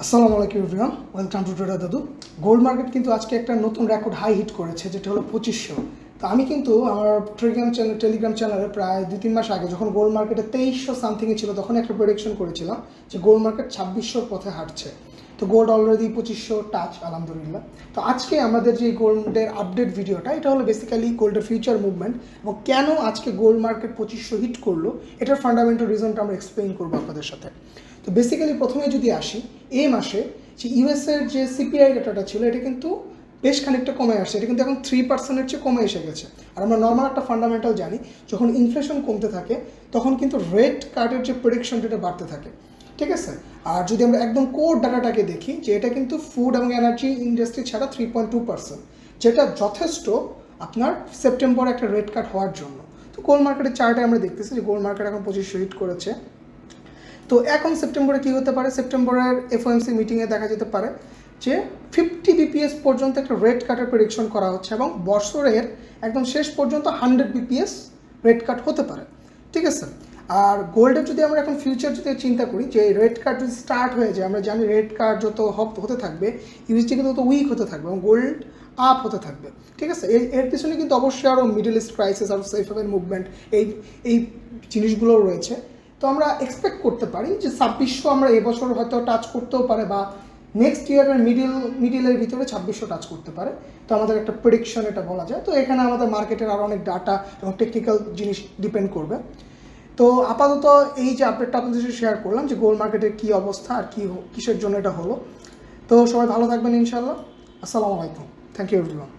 আসসালামু আলাইকুম everyone, welcome to tedder দাদু। গোল্ড মার্কেট কিন্তু আজকে একটা নতুন রেকর্ড হাই হিট করেছে, যেটা হলো 2500। তো আমি কিন্তু আমার টেলিগ্রাম চ্যানেলে প্রায় 2-3 মাস আগে যখন গোল্ড মার্কেটে 2300 সামথিংয়ে ছিল, তখন একটা প্রেডিকশন করেছিলাম যে গোল্ড মার্কেট 2600 পথে হাঁটছে। তো গোল্ড অলরেডি 2500 টাচ, আলহামদুলিল্লাহ। তো আজকে আমাদের যে গোল্ডের আপডেট ভিডিওটা, এটা হলো বেসিক্যালি গোল্ডের ফিউচার মুভমেন্ট এবং কেন আজকে গোল্ড মার্কেট 2500 হিট করলো, এটার ফান্ডামেন্টাল রিজনটা আমরা এক্সপ্লেইন করবো আপনাদের সাথে। তো বেসিক্যালি প্রথমে যদি আসি, এই মাসে যে ইউএসের যে সিপিআই ডেটাটা ছিল, এটা কিন্তু বেশ খানিকটা কমে আসছে। এটা কিন্তু এখন 3%-এর চেয়ে কমে এসে গেছে। আর আমরা নর্মাল একটা ফান্ডামেন্টাল জানি, যখন ইনফ্লেশন কমতে থাকে তখন কিন্তু রেট কার্ডের যে প্রেডিকশন এটা বাড়তে থাকে, ঠিক আছে। আর যদি আমরা একদম কোর ডাটাটাকে দেখি, যে এটা কিন্তু ফুড এবং এনার্জি ইন্ডাস্ট্রি ছাড়া 3.2%, যেটা যথেষ্ট আপনার সেপ্টেম্বরে একটা রেট কাট হওয়ার জন্য। তো গোল্ড মার্কেটের চার্টে আমরা দেখতেছি যে গোল্ড মার্কেট এখন 2500 হিট করেছে। তো এখন সেপ্টেম্বরে কী হতে পারে, সেপ্টেম্বরের এফওএমসি মিটিংয়ে দেখা যেতে পারে যে 50 বিপিএস পর্যন্ত একটা রেট কাটের প্রেডিকশন করা হচ্ছে এবং বছরের একদম শেষ পর্যন্ত 100 বিপিএস রেট কাট হতে পারে, ঠিক আছে। আর গোল্ডের যদি আমরা এখন ফিউচার যদি চিন্তা করি, যে রেট কাট যদি স্টার্ট হয়ে যায়, আমরা জানি রেট কাট যত হতে থাকবে ইউএসডি কিন্তু তত উইক হতে থাকবে এবং গোল্ড আপ হতে থাকবে, ঠিক আছে। এর পিছনে কিন্তু অবশ্যই আরও মিডল ইস্ট ক্রাইসিস, আরও সেফ হেভেন মুভমেন্ট, এই জিনিসগুলোও রয়েছে। তো আমরা এক্সপেক্ট করতে পারি যে 2600 আমরা এবছর হয়তো টাচ করতেও পারে, বা নেক্সট ইয়ারের মিডিলের ভিতরে 2600 টাচ করতে পারে। তো আমাদের একটা প্রেডিকশন এটা বলা যায়। তো এখানে আমাদের মার্কেটের আরও অনেক ডাটা এবং টেকনিক্যাল জিনিস ডিপেন্ড করবে। তো আপাতত এই যে আপডেটটা আপনাদের সাথে শেয়ার করলাম যে গোল্ড মার্কেটের কী অবস্থা আর কিসের জন্য এটা হলো। তো সবাই ভালো থাকবেন ইনশাল্লাহ। আসসালামু আলাইকুম, থ্যাংক ইউ এভরিওয়ান।